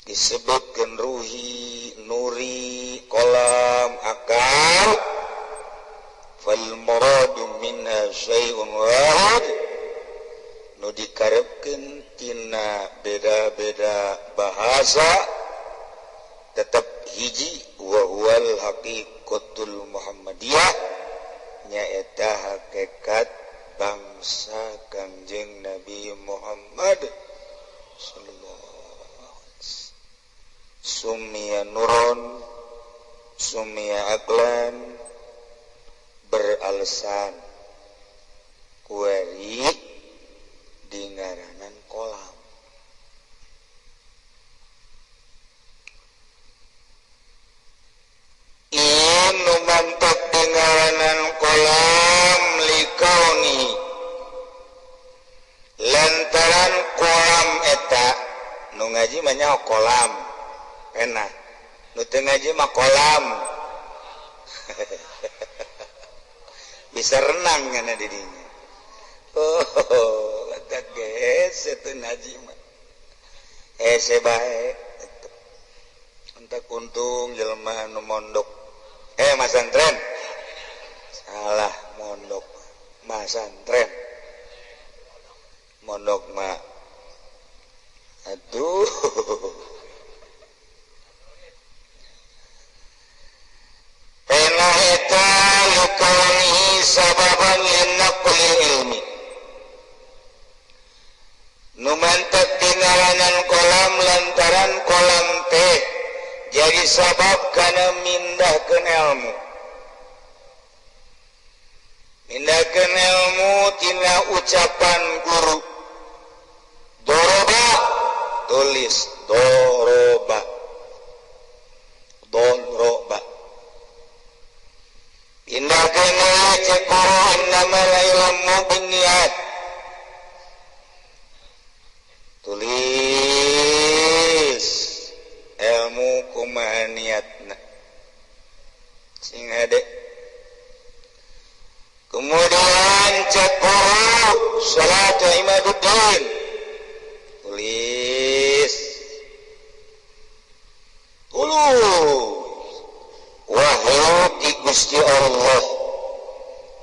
Disebutkan ruhi, nuri, kolam, akal. Fal muradu minha syai'un wahid. Nu dikarepkeun tina beda-beda bahasa tetap hiji wa huwal haqiqatul muhammadiyah nyaeta hakikat bangsa Kangjeng Nabi Muhammad sallallahu sumia nuron, sumia aklan, beralasan kuari di ngaranan kolam. Inu mantap di ngaranan kolam likauni lantaran kolam eta nu ngaji mah nyaho kolam enak nu teu ngaji mah kolam bisa renang kana di dinya. Oh eta geus teu ngaji mah hese bae entek untung jelema nu mondok masantren salah mondok masantren mondok mah aduh pena eta likaunihi sababan linaqlil ilmi nu mantep tingalanan kolam lantaran kolam teh jadi sabab kana mindahkeun ilmu tina ucapan guru doroba tulis doroba pindahkeun cek guru innamal ilmu binniyat tulis ilmu kumaha niatna sing hade kemudian cek guru salat imaduddin tulis wahyu di Gusti Allah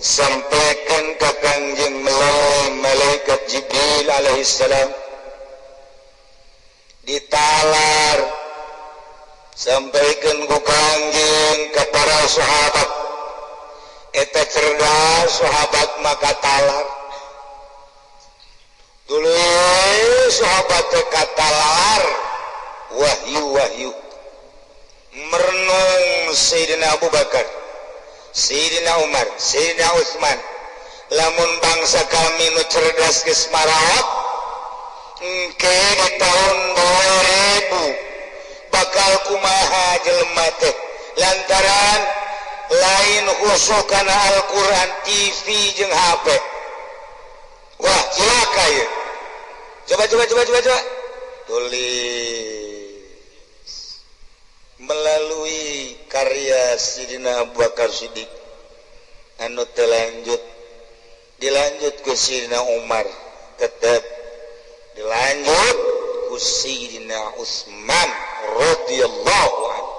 sampaikan ke Kangjeng melalui malaikat Jibril alaihissalam ditalar sampaikan ku Kangjeng ke para sahabat eta cerdas sahabat maka talar tulis sahabat katalar wahyu merenung Sayyidina Abu Bakar, Sayyidina Umar, Sayyidina Utsman lamun bangsa kami nu cerdas geus maraot engke di tahun 2000 bakal kumaha jelema teh lantaran lain khusus kana Al-Qur'an TV jeung HP. Wah cilaka ya. Coba tulis melalui karya Sidina Abu Bakar Siddiq anu dilanjut ke Sidina Umar tetap dilanjut ku Sidina Utsman radhiyallahu anhu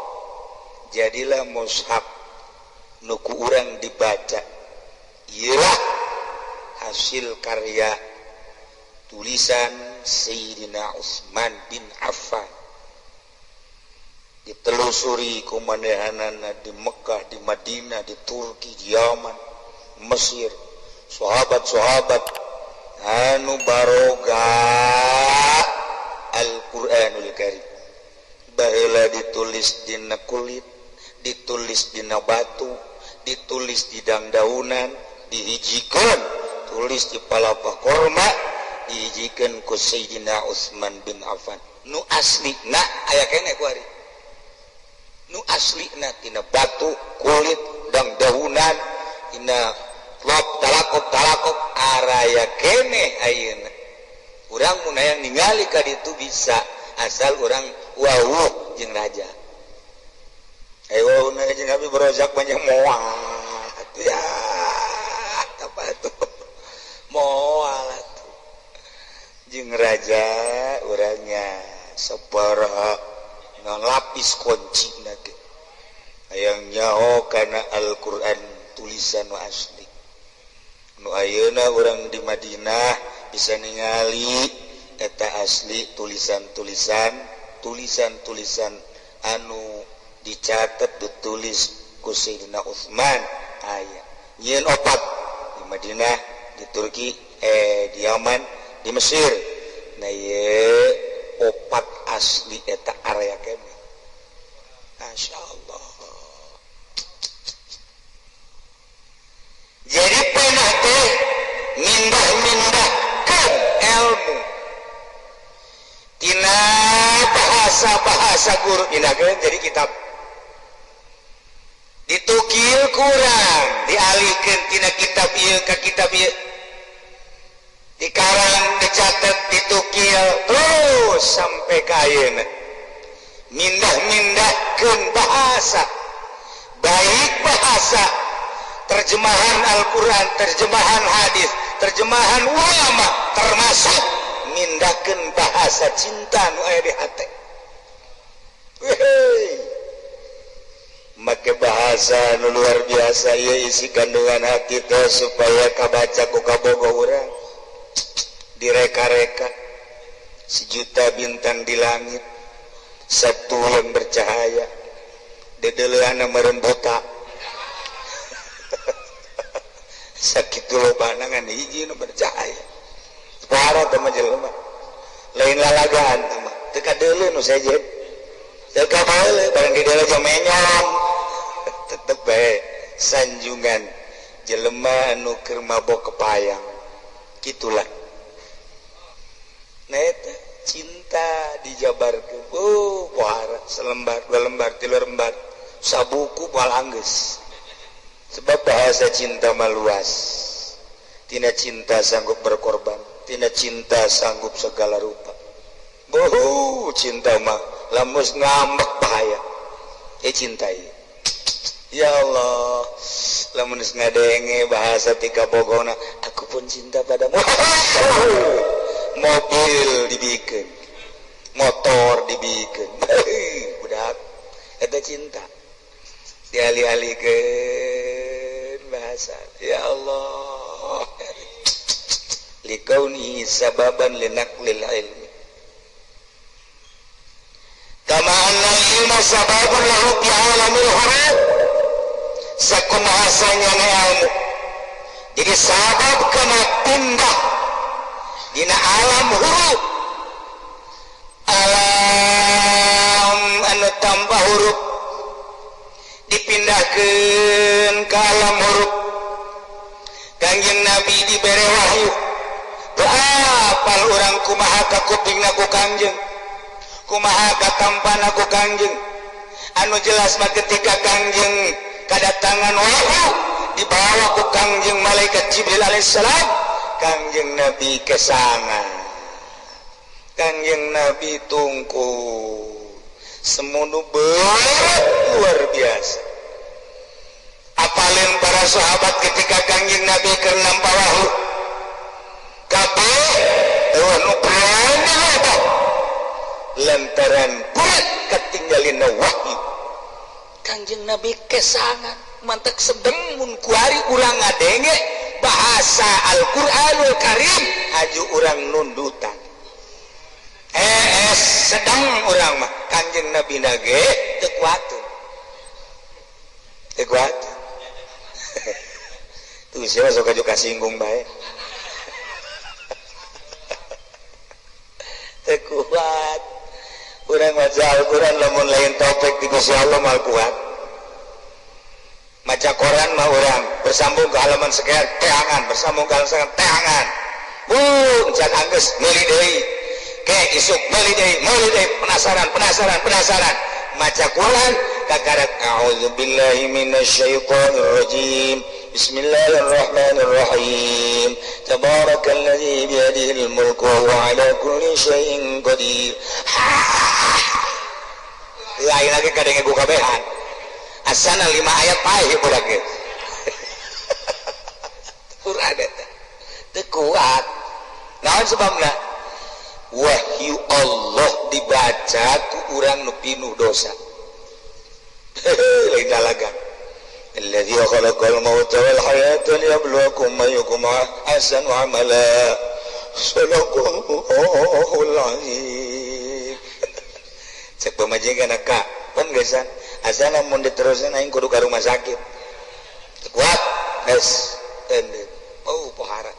jadilah mushaf nuku urang dibaca ialah hasil karya tulisan Sayyidina Utsman bin Affan ditelusuri kumanehanana di Mekah, di Madinah, di Turki, di Yaman, Mesir, sahabat-sahabat anu baroga Al-Qur'anul Karim baheula ditulis dina kulit, ditulis dina batu, ditulis di dangdaunan, dihijikeun tulis di palapa korma, dihijikeun ku Sayyidina Utsman bin Affan nu aslina aya keneh ku ari nu aslina tina batu, kulit, dangdaunan, tina lop talakop araya keneh ayeuna urang mun hayang ningali ka ditu bisa asal urang wawuh jeung raja wawuh jeung Habib Rozak banyak moal ya apa tuh moal atuh jeung raja urangnya sabaraha ngalapis kunci nage hayang nyaho kana Al-Qur'an tulisan nu asli nu ayeuna urang di Madinah bisa ningali eta asli tulisan-tulisan anu dicatat ditulis ku Sayyidina Utsman aya nyeun opat di Madinah, di Turki, di Yaman, di Mesir. Nah ye opat asli eta area kene. Masya Allah. Jadi pernah teh mindah-mindahkan ilmu tina bahasa guru dindakeun jadi kitab ditukil kurang dialihkeun tina kitab ieu ka kitab ieu dikarang dicatet ditukil terus sampai ka ayeuna mindah-mindahkeun bahasa baik bahasa terjemahan Al-Quran, terjemahan hadis, terjemahan ulama, termasuk mindahkeun bahasa cinta nu aya di hate. Make bahasa nu luar biasa ieu isi kandungan hati teh supaya kabaca ku kabogoh urang. Direka-reka sejuta bintang di langit, satu yang bercahaya, dedeleuhana meureun buta. Sakitu lobana ngan hiji nu bercahaya. Para teman jelema. Lain lalagaan teman. Teu kadeuleu nu sejen. Teu kabaeuleu barang di daerah jamenyong. Tetep bae sanjungan jelema anu keur mabok kepayang. Kitulah. Nah eta cinta dijabarkeun. Pohara selembar, dua lembar, tilu lembar. Sabuku moal anggeus. Sebab bahasa cinta maluas. Tina cinta sanggup berkorban, tina cinta sanggup segala rupa. Cinta mah lamus ngambek bahaya. Cinta ieu. Ya Allah, lamun geus ngadenge bahasa ti kabogona, aku pun cinta padamu. Mobil dibikeun, motor dibikeun. Budak eta cinta. Dialih-alihkeun bahasa. Ya Allah. Likauni sababan linaqlil ilmi. Kama anna ilma sababun lahu fi alamil huruf. Sakumaha sanyana ilmu. Jadi sabab kana pindah dina alam huruf. Alam anu tanpa huruf dipindahkeun ka alam huruf. Kangjeng Nabi dibere wahyu apal urang kumaha ka kupingna ku Kangjeng, kumaha ka tampana ku Kangjeng. Anu jelas mah ketika Kangjeng kadatangan wahyu dibawa ku Kangjeng malaikat Jibril alaihissalam, Kangjeng Nabi kesana, Kangjeng Nabi tungku semunu luar biasa. Apalin para sahabat ketika Kangjeng Nabi keur nampa wahyu kabeh nu berani lantaran berat ketinggalina wahyu Kanjeng Nabi kesangan mantek sedeng mun kuari urang ngadenge bahasa Al-Qur'anul Karim aju urang nundutan sedang urang mah Kanjeng Nabi nage teu kuat tuh siapa sok aju kasinggung bae teu kuat urang maca Al-Qur'an lamun lain topik di Gusti Allah mal kuat maca koran mah urang bersambung ke halaman sekian teangan bersambung ke halaman sekian teangan can anggeus meuli deui ke isuk meuli deui penasaran maca Quran kakarak a'udzubillahi minasyaitonir rajim bismillahirrahmanirrahim tabarakalladzi biyadihil mulku wa huwa ala kulli syai'in qadir lain lagi kadenge ku kabehan asana 5 ayat paeh budak ge Quran eta teu kuat naon sebabna wahyu Allah dibaca ku urang nu pinuh dosa lain dalagan alladzi khalaqal mauta wal hayata liyabluwakum ayyukum ahsanu amala sadaqallahul azim cek pamajikan ka pun gesan asana mun diteruskeun aing kudu ka rumah sakit kuat geus teu pohara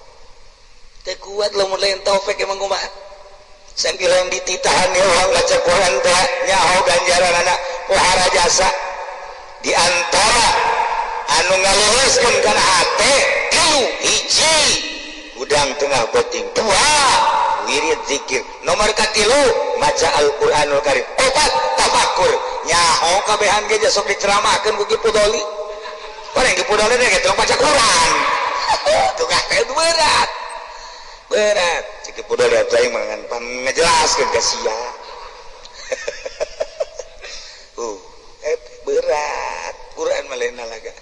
teu kuat lamun lain taufik emang kumaha sangkilang dititahan ya orang baca Quran teh nyaho ganjaran anak pohara jasa di antara anu ngalereskeun kana hate tilu hiji udang tengah penting dua wirid zikir nomor katilu maca Al-Qur'anul Karim opat tafakur nyaho kabehan ge sok diceramahkeun ku Ki Pudoli orang Ki Pudoli teh teu baca Quran tuh teh berat cik Pudoli atuh aing mangan ngajelaskeun ka sia berat Quran mah lain nalaga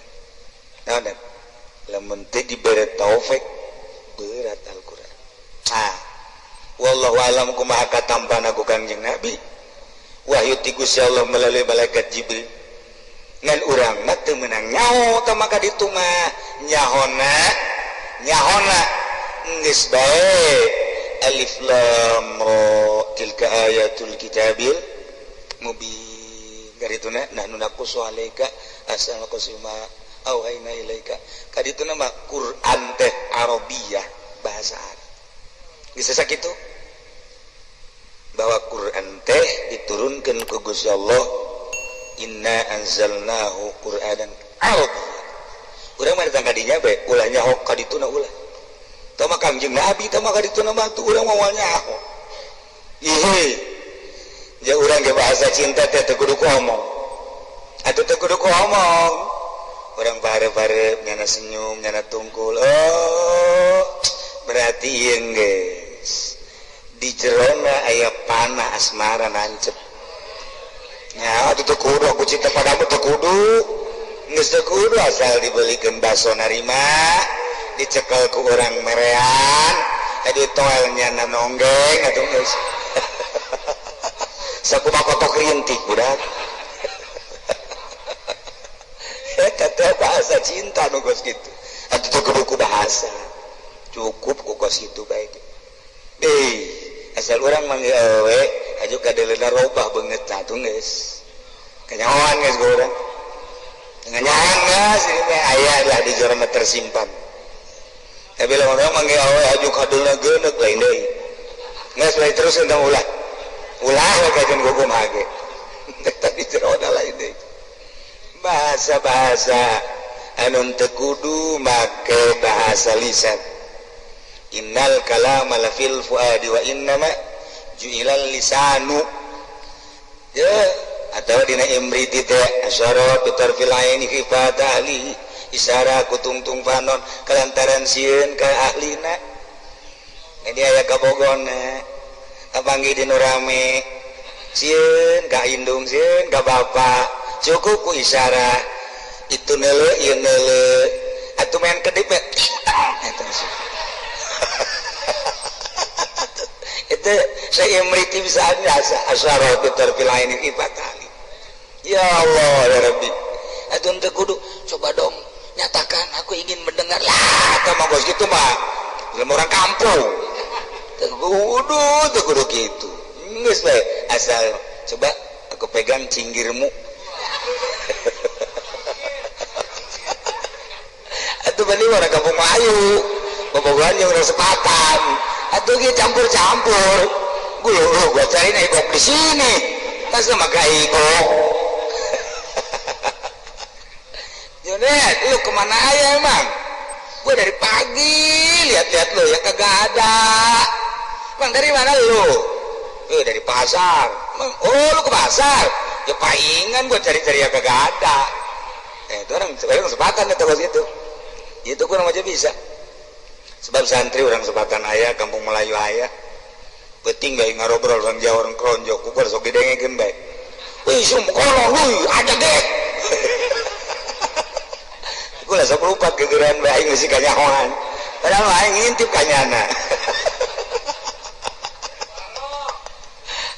naon lamun teu dibere taufik berat Al-Qur'an wallahu alam kumaha katampana ku Kanjeng Nabi wahyu ti Gusti Allah melalui malaikat Jibril ngan urang mah teu meunang nyaho tah maka ditu mah nyahona geus bae alif lam ra tilka ayatul kitabil mubin garituna nahnu naqussu alaika asal qasima auhayna ilaika kadituna mah Quran teh Arabiyah bahasa Arab geus sakitu bahwa Quran teh diturunkeun ku Gusti Allah inna anzalnahu Qur'anan Arabiyyan urang mah datang ka dinya bae ulah nyaho kadituna ulah tah mah Kanjeng Nabi tah mah kadituna mah tu urang moal nyaho ieu ya urang ge bahasa cinta teh teu kudu ngomong atuh teu kudu ngomong urang bare-bare nyana senyum nyana tungkul berarti ieu geus di jerona aya panah asmara nancep nya atuh teu kudu aku cinta padamu teu kudu geus teu kudu asal dibelikeun baso narima dicekel ku urang merean adi toelnya nanonggeng atuh geus sakumaha kotok rintih budak eta teh bahasa cinta nu geus kitu atuh teu kudu ku bahasa cukup ku kos kitu bae asal urang manggil awe aju kadeleuna robah beungeut atuh geus kanyahoan geus ku urang nganyahan geus ini aya lah di jorona tersimpan tapi lamun urang manggil awe aju kadeleuna geuneuk lain deui geus bae terus entang ulah we kajeun gugum hage tapi jorona lain deui bahasa-bahasa anu teu kudu make bahasa lisan innal kalama lafil fuadi wa innama ju'ilal lisanu ya atau dina imriti teh asyara bitarfil aini fi fatali isara kutungtung panon kalantaran sieun ka ahlina ini aya kabogona kapanggi dinu rame sieun ka indung sieun ka bapa cukup ku isara itu neuleuh ieu neuleuh atuh men kedip eta itu saya imriti bisa asyara bitarfil aini fi fatali Ya Allah ya Rabbi, atuh teu kudu coba dong nyatakan aku ingin mendengar lah, tah mah gitu mah film orang kampung. Teu kudu gitu. Geus bae asal coba aku pegang cinggirmu. Atuh bani orang kampung Melayu, bobogohan jeung orang sepatan. Atuh ge campur-campur. Gua cari igok di sini. Pas sama ka igok. Jonet, lu kemana aja emang? Gue dari pagi lihat-lihat lu ya kagak ada. Bang dari mana lu? Dari pasar. Oh lu ke pasar? Ya palingan gue cari-cari ya kagak ada. Itu orang sepatan ya terus itu. Itu kurang aja bisa. Sebab santri orang sepatan ayah, kampung Melayu ayah. Penting baik ngarobrol orang Jawa orang Kronjo. Kubar sok didengekeun baik. Wih sumkolong lu aja deh. Gue lah sok lupa kegeran baik masih kanyahoan. Padahal aing ngintip kanyana.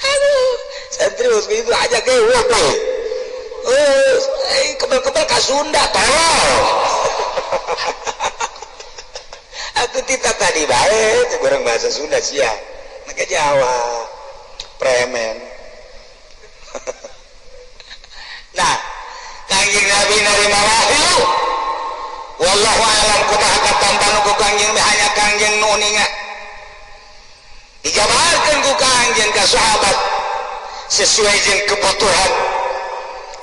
Aduh, santri bos itu aja ge weh. Kebel-kebel ka Sunda tolong. Aku tita tadi bae, itu orang bahasa Sunda sia. Maka Jawa, premen. Nah, Kangjeng Nabi narima wahyu. Wallahu a'lam kumaha katampan ku Kangjeng hanya Kangjeng nu ninga. Dijabarkeun ku Kangjeng ka sahabat sesuai jeung kebutuhan.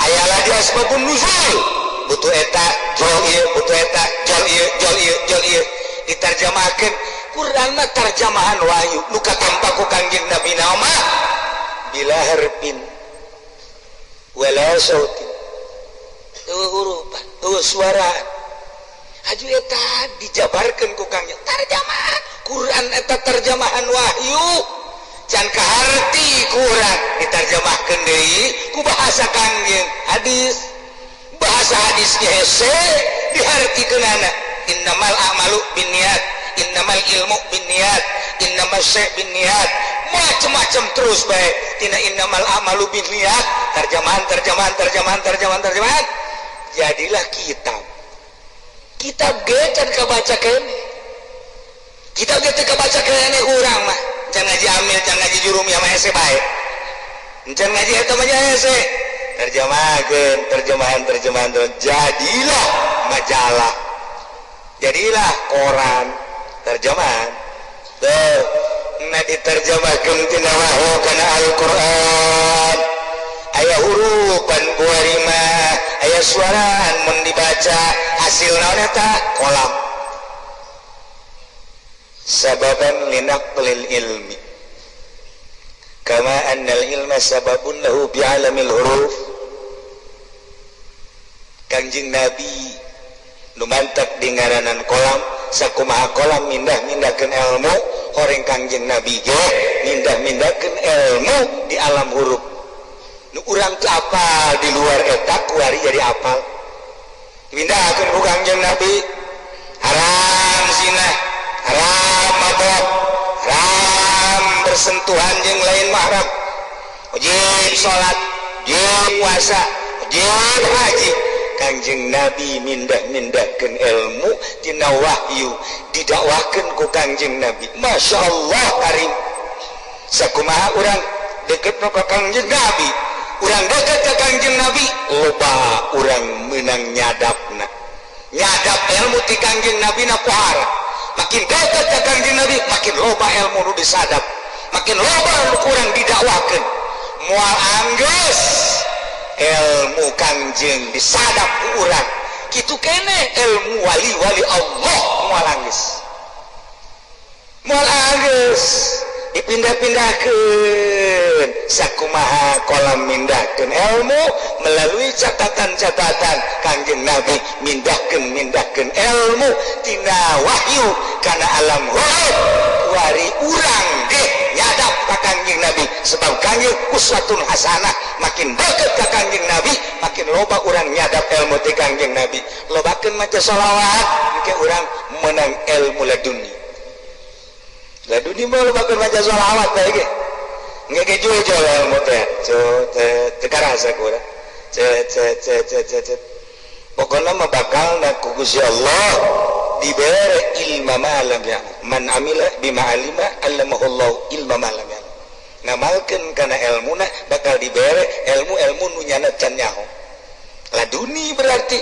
Ayalah dia asbabun nuzul. Butuh eta jol ieu, butuh eta jol ieu. Diterjemahkan Quran mah terjemahan wahyu nu katampa ku Kangjeng Nabi nama bila harfin wala sautin hurufan suaraan haju eta dijabarkeun ku Kangjeng terjemahan Quran eta terjemahan wahyu can kaharti Quran diterjemahkeun deui ku bahasa Kangjeng hadis bahasa hadisnya hese dihartikeunana innamal a'malu binniyat innamal ilmu binniyat innamal syai' binniyat macam-macam terus baik tina innamal a'malu binniyat terjemahan jadilah kitab ge can kabaca kene kitab ge teu kabaca kene urang mah can ngaji amil can ngaji jurumi ama hese bae can ngaji eta mah hese terjemahan jadilah majalah jadilah koran terjemahan tuh nah diterjemahkan tina wahyu kana Al-Quran aya hurufan buarima aya suaraan mun dibaca hasil naon eta kolam sababan linaqlil ilmi kama annal ilma sababun lahu bi'alamil huruf. Kangjeng Nabi nu mantap di ngaranan kolam sakumaha kolam mindah-mindahkeun ilmu horeng Kangjeng Nabi ge mindah-mindahkeun ilmu di alam huruf nu urang teu apal di luar eta kuari jadi apal mindahkeun ku Kangjeng Nabi haram zina haram mabok haram bersentuhan jeung lain mahram wajib salat wajib puasa wajib haji Kangjeng Nabi mindah-mindahkeun ilmu tina wahyu didakwakeun ku Kangjeng Nabi. Masya Allah karim sakumaha urang deket ka Kangjeng Nabi urang deket ka Kangjeng Nabi loba urang meunang nyadapna nyadap ilmu ti Kangjeng Nabi na pohara makin deket ka Kangjeng Nabi makin loba ilmu nu disadap makin loba nu urang didakwakeun moal anggeus ilmu Kangjeng disadap ku urang kitu kene ilmu wali-wali Allah moal anggeus dipindah-pindahkeun sakumaha kolam mindahkeun ilmu melalui catatan-catatan Kangjeng Nabi mindahkeun ilmu tina wahyu kana alam ghaib wari urang ge nyadap ka Kangjeng Nabi sebab Kangjeng uswatun hasanah makin deket ka Kangjeng Nabi makin loba urang nyadap ilmu ti Kangjeng Nabi lobakeun maca shalawat engke urang menang ilmu laduni mah lobakeun maca shalawat bae ge engke ge jual ilmu teh teu karasa ku urang pokoknya mah bakal ku Gusti Allah dibere ilma malam ya man amila bima alima allamahullahu ilma malam ya ngamalkeun kana ilmuna bakal dibere ilmu nu nyana can nyaho laduni berarti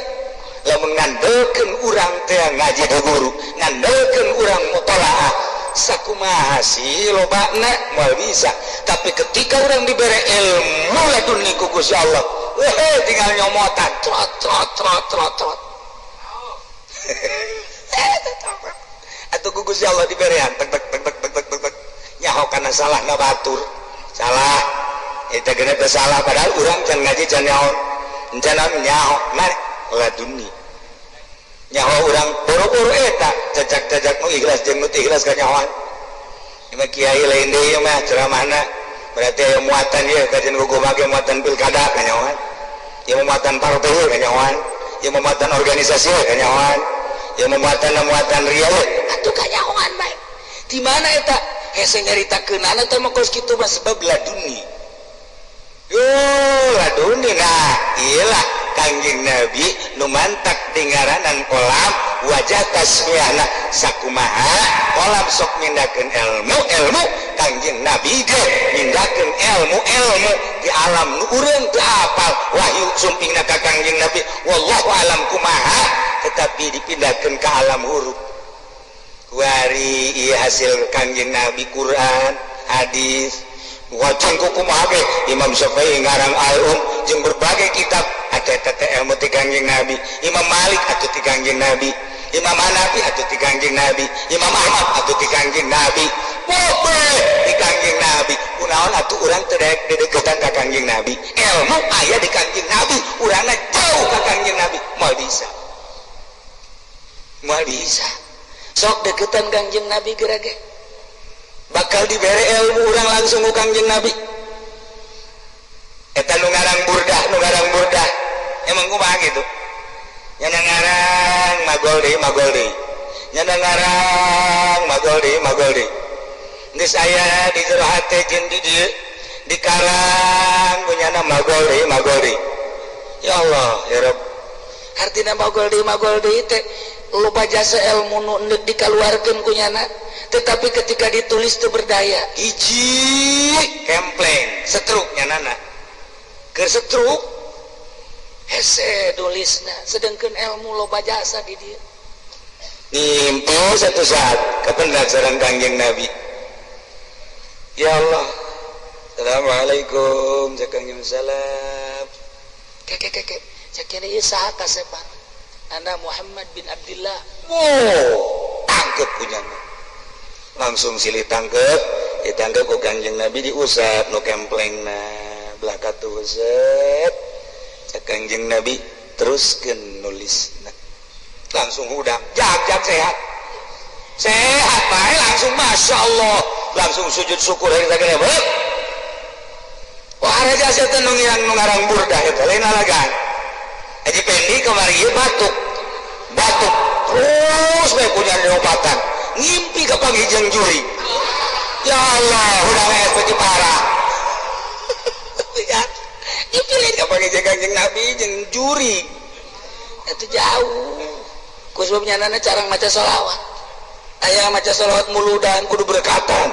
lamun ngandelkeun urang teh ngaji ka guru ngandelkeun urang mutalaah sakumaha sih lobana moal bisa tapi ketika orang dibere ilmu laduni ku Gusti Allah tinggal nyomotan trot atau ku Gusti Allah diberean tek nyaho kana salah na batur salah eta geuna teh salah padahal urang can ngaji can nyaho can nyaho na laduni nyaho urang boro-boro eta cacak nu ikhlas jeung nu teu ikhlas ka nyahoan ieu kiai lain deui mah ceramahna berarti aya muatan ieu kajian guguma ge muatan pilkada ka nyahoan ieu muatan partai ka nyahoan ieu muatan organisasi ka nyahoan ieu muatan rial atuh ka nyahoan bae di mana eta hese nyaritakeunana teh mah kos kitu mah sebab laduni laduni nah iyalah Kangjeng Nabi nu mantak dengaranan kolam wajah tasmiyahna sakumaha kolam sok mindakeun ilmu Kangjeng Nabi ge mindakeun ilmu di alam nu urang teu apal wahyu sumpingna ka Kangjeng Nabi wallahu alam kumaha tetapi dipindahkeun ka alam huruf wari ieu hasil Kangjeng Nabi Quran hadis wacan kumaha ge Imam Syafi'i ngarang jeung berbagai kitab ada tete ilmu ti Kangjeng Nabi Imam Malik atuh ti Kangjeng Nabi Imam Hanafi atuh ti Kangjeng Nabi Imam Ahmad atuh ti Kangjeng Nabi poe ti Kangjeng Nabi kunaon atuh urang teu daek dedeketan ka Kangjeng Nabi ilmu aya di Kangjeng Nabi urangna jauh ka Kangjeng Nabi moal bisa sok deketan Kangjeng Nabi gerage bakal dibere ilmu urang langsung ku Kangjeng Nabi eta nu ngarang burdah emang kumaha gitu nyana ngarang magol deui nyana ngarang magol deui geus aya di jero hate jeung di dieu dikarang punyana magol deui ya Allah ya Rabb artina magol deui teh loba jasa ilmu nu endek dikaluarkeun ku nyana tetapi ketika ditulis teu berdaya hiji kempleng setruk nyanana keur setruk hese nulisna sedengkeun ilmu loba jasa di dieu nimpo satu saat kapendak sareng Kangjeng Nabi ya Allah assalamualaikum Kangjeng salam kek sakene ieu saha kasepan ana Muhammad bin Abdullah tangkep punyana langsung silih tangkep ditangkep ku Kangjeng Nabi diusap nu kemplengna belah katu set Kangjeng Nabi teruskeun nulisna langsung udang jak sehat bae langsung Masya Allah langsung sujud syukur hari sagede beuk wah raja setan nu ngarang burdah eta lain alagan aji pendi kamari ieu batuk terus bae punya nyobatan ngimpi ka panghijang juri ya Allah udah especi parah dipilih ka panghijang Kangjeng Nabi jeung juri itu jauh ku sebabnya nana carang maca sholawat aya maca sholawat muludan kudu berkatan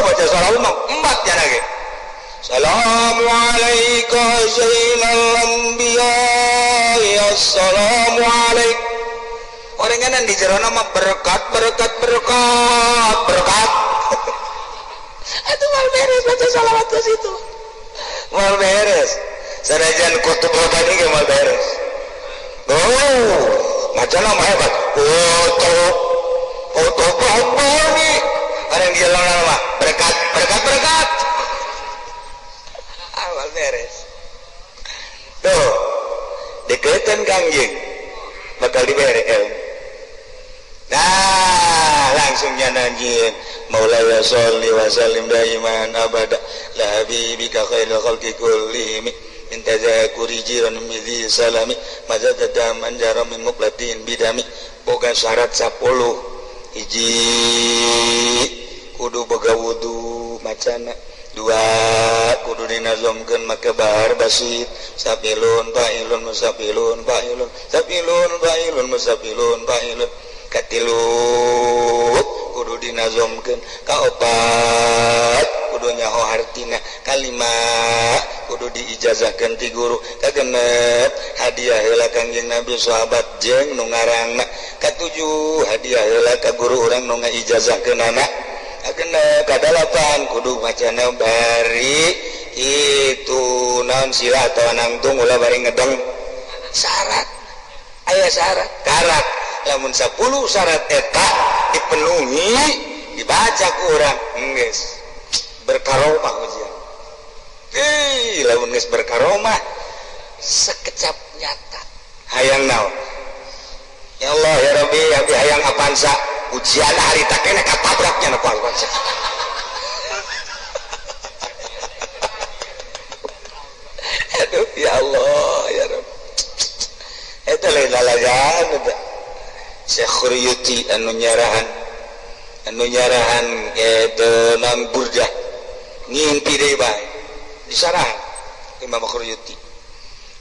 baca sholawat mah empat jana ge Assalamu alayka sayyidal anbiya assalamu alayka orenganan di jerona mah berkat itu mal beres baca sholawat ke situ mal beres sanajan kutub robani ge mal beres macam nama hebat kutub robani orang dia lama berkat awal beres tuh deketan Kangjeng bakal dibere ilmu nah langsung nyanyiin Maulaya sholli wa sallim daiman abada la habibika khairul khalqi kullihim minta zakuri jiran midhi salami mazadada manjara min muqlatin bidami boga syarat 10 hiji kudu boga wudu macana dua kudu dinazomkeun make bahar basit sapilun fa'ilun musafilun fa'ilun sapilun fa'ilun musafilun fa'ilun katilu kudu dinazomkeun kaopat kudu nyaho hartina kalimat kudu diijazahkeun ti guru kagenep hadiah heula Kangjeng Nabi sahabat jeung nu ngarangna katujuh hadiah heula ka guru urang nu ngaijazahkeun anak agenep kadalapan kudu macana bari itu naon sila atau nangtung ulah bari ngedeng syarat aya syarat karat lamun 10 syarat eta dipenuhi dibaca ku urang geus berkaromah ujian lamun geus berkaromah sekecap nyata hayang naon ya Allah ya Rabbi abdi hayang apansa ujian hari tak kena katabraknya na kual-kual aduh ya Allah ya Rabbi eta lain lalagaan eta Syekh Khuriyuti anu nyarahan itu nam burdah ngimpi deui bae disarahan Imam Khuriyuti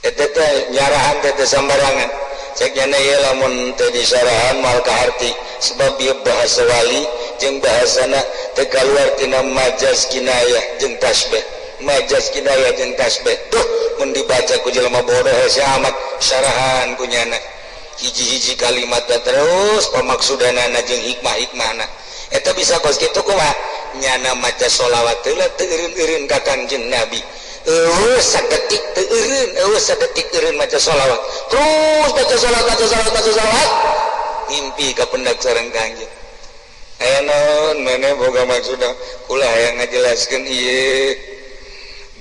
eta teh nyarahan teh sambarangan cek nya ieu lamun teu disarahan moal kaharti sebab ieu bahasa wali jeung bahasana teu kaluar tina majaz kinayah jeung tasbih majaz kinayah jeung tasbih tuh mun dibaca ku jelema bodoh hese amat syarahan ku nyana hiji-hiji kalimat terus pemaksudana jeung hikmah-hikmahna eta bisa kos kitu kumaha nyana maca sholawat teh teu eureun-eureun ka Kangjeng Nabi sadetik teu eureun maca sholawat terus baca sholawat mimpi ka pendak sareng Kangjeng aya naon maneh boga maksudna kula hayang ngajelaskeun ieu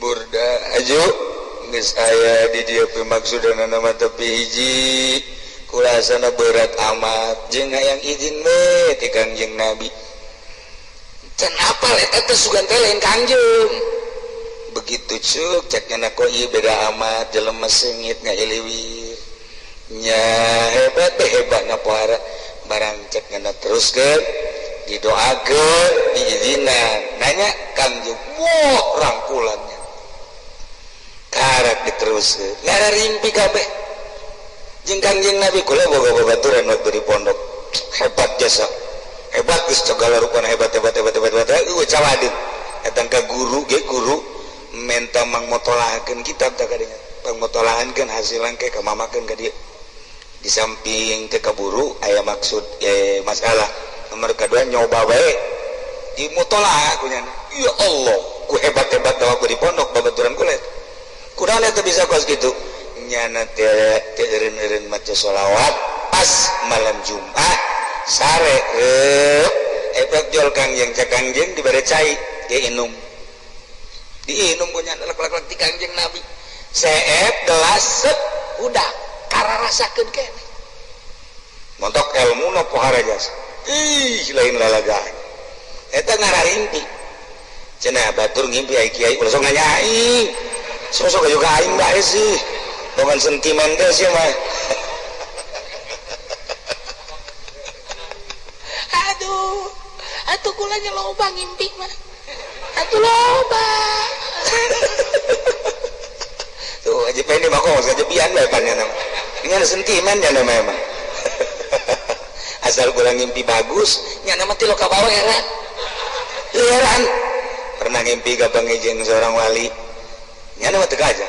burda aju geus aya di dieu maksudna nama tepi hiji kulasana berat amat jeung hayang izin we ti Kangjeng Nabi can apal eta teh sugan teh lain Kangjeng begitu cuk cekna ko ieu beda amat jelema seungit ngailiwir nya hebatna pohara barang cekna teruskeun didoakeun diizinan nanya Kangjeng wah rangkulannya karak diteruskeun ngararimpi kabeh jeung Kangjeng Nabi kula boga babaturan waktu di pondok hebat jasa hebat geus segala rupana hebat cawadin datang ka guru ge guru menta mangmotolahakeun kitab tah kadinya pangmotolahakeun hasilan ke kamamakeun ka dieu di samping teh kaburu aya maksud masalah nomor kedua nyoba bae di mutolah ku nya ya Allah ku hebat-hebat waktu di pondok babaturan kula kunaon eta bisa kos kitu nyana teh eureun-eureun maca sholawat pas malam Jumat sare efek jol Kangjeng cak Kangjeng dibere cai diinum ku nyana lek-lek ti Kangjeng Nabi seep gelas set udah kararasakeun keneh montok ilmuna pohara jasa lain lalagaan eta ngararimpi cenah batur ngimpi ai kiai ulah sok nanyai sok juga aing bae sih dengan sentimen teh sih mah atuh kulanya loba ngimpi mah atuh loba tuh aja pengen mah kok aja pian bae panjana dengan sentimen nya memang asal kula ngimpi bagus nya nama ti lo ka bawah heran pernah ngimpi ka pangijeun seorang wali nya nama teu aja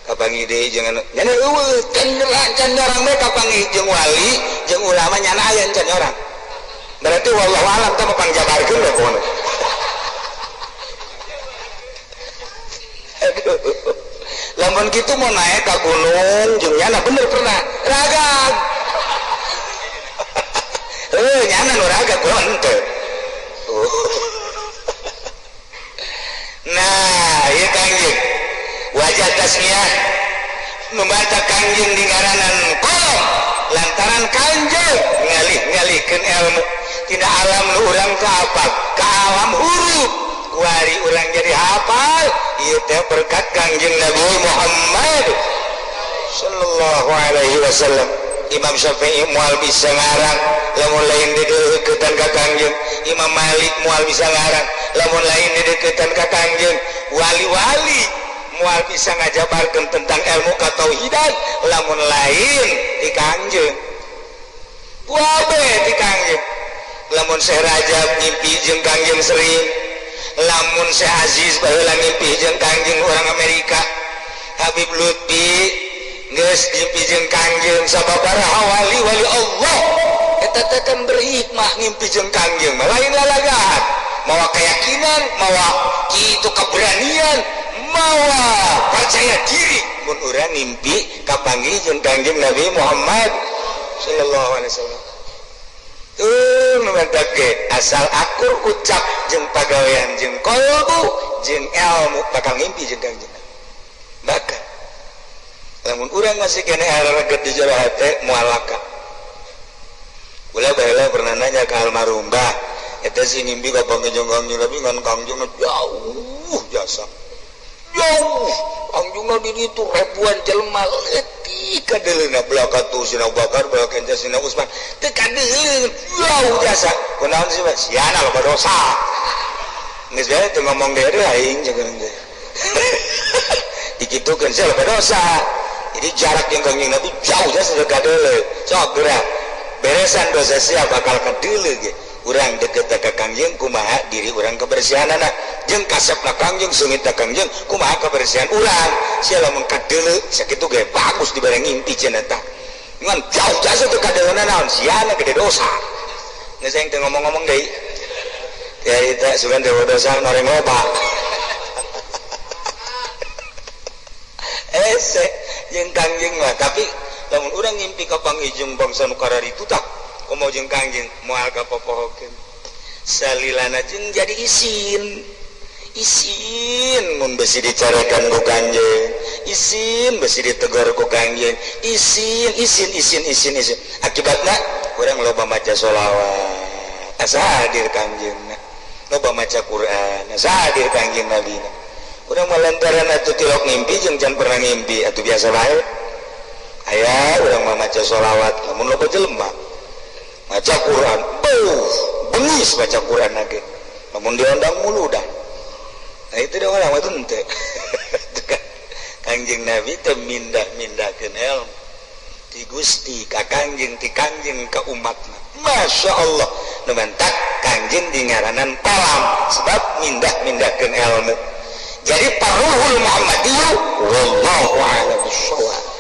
kapangi deui jeung nyana eueuh can orang mah kapangi jeung wali jeung ulama nyana aya can orang berarti wallahu alam teh pangjabarkeun we kono lamun kitu mau naik ka gunung jeung nyana bener pernah ragag nyana nu ragag kunaon teh nah ieu Kangjeng wajah tasmiyah membaca Kangjeng di ngaranan kolom lantaran Kangjeng ngalih-ngalihkeun ilmu tidak alam nu urang ka hafal ka alam huruf kuari urang jadi hafal ieu teh berkat Kangjeng Nabi Muhammad sallallahu alaihi wasallam Imam Syafi'i moal bisa ngarang lamun lain dideukeun ka Kangjeng Imam Malik moal bisa ngarang lamun lain di deketan ka Kangjeng wali-wali moal bisa ngajabarkeun tentang ilmu katauhidan lamun lain di Kangjeng wae di Kangjeng lamun Syekh Rajab ngimpi jeung Kangjeng sering lamun Syekh Aziz baheula ngimpi jeung Kangjeng orang Amerika Habib Lutfi geus ngimpi jeung Kangjeng sababaraha wali-wali Allah eta teh kan berhikmah ngimpi jeung Kangjeng lain lalagahan mawa keyakinan mawa kitu keberanian mawa percaya diri mun urang ngimpi kapanggih jeung Kangjeng Nabi Muhammad sallallahu alaihi wasallam numentake asal akur ucap jeung pagawean jeung qalbu jeung ilmu bakal ngimpi jeung Kangjeng bakal lamun urang masih kene araget di jero hate moal laka ulah baheula pernah nanya ka almarhum Mbah eta si ngimpi ka panggih Kangjeng Nabi ngan Kangjeng jauh jasa jauh Kangjeng di ditu ribuan jelema leutik kadeleuna belakatu Sina Abu Bakar belakatu Sina Utsman teu kadeleun jauh jasa kunaon sih Mbah siana loba dosa geus bae teu ngomong deui aing jageun teh dikitukeun sia loba dosa jadi jarak yang Kangjeng Nabi jauh jasa teu kadeleun sok geura beresan dosa sia bakal kadeleun ge urang deket ka Kangjeng kumaha diri urang kebersihanana jeung kasepna Kangjeng seungit ka Kangjeng kumaha kebersihan urang sia lamun kadeleun sakitu ge bagus dibere ngimpi cenah tah ngan jauh jasa teu kadeleunna naon siana gede dosa geus aing teu ngomong-ngomong deui ya eta sugan teu dosa noreng loba ese jeung Kangjeng mah tapi lamun urang ngimpi ka panghijung bangsa nu kararitu tah komo jeung Kangjeng moal kapopohokeun salilana jeung jadi isin mun besi dicarekan ku Kangjeng isin besi ditegur ku Kangjeng isin akibatna urang loba maca sholawat asa hadir Kangjengna loba maca Quran asa hadir Kangjeng Nabina urang malantaran atuh tilok ngimpi jeung can pernah ngimpi atuh biasa bae aya urang maca sholawat lamun loba jelema baca Quran bengis baca Quran lagi namun diondang mulu dah nah itu dia orang itu ente Kangjeng Nabi itu mindah-mindahkan ilmu di Gusti ka Kangjeng ti Kangjeng ka umatna Masya Allah numentak Kangjeng di ngaranan palam sebab mindah-mindahkan ilmu jadi paruhul Muhammadiyah wallahu a'lam bishawab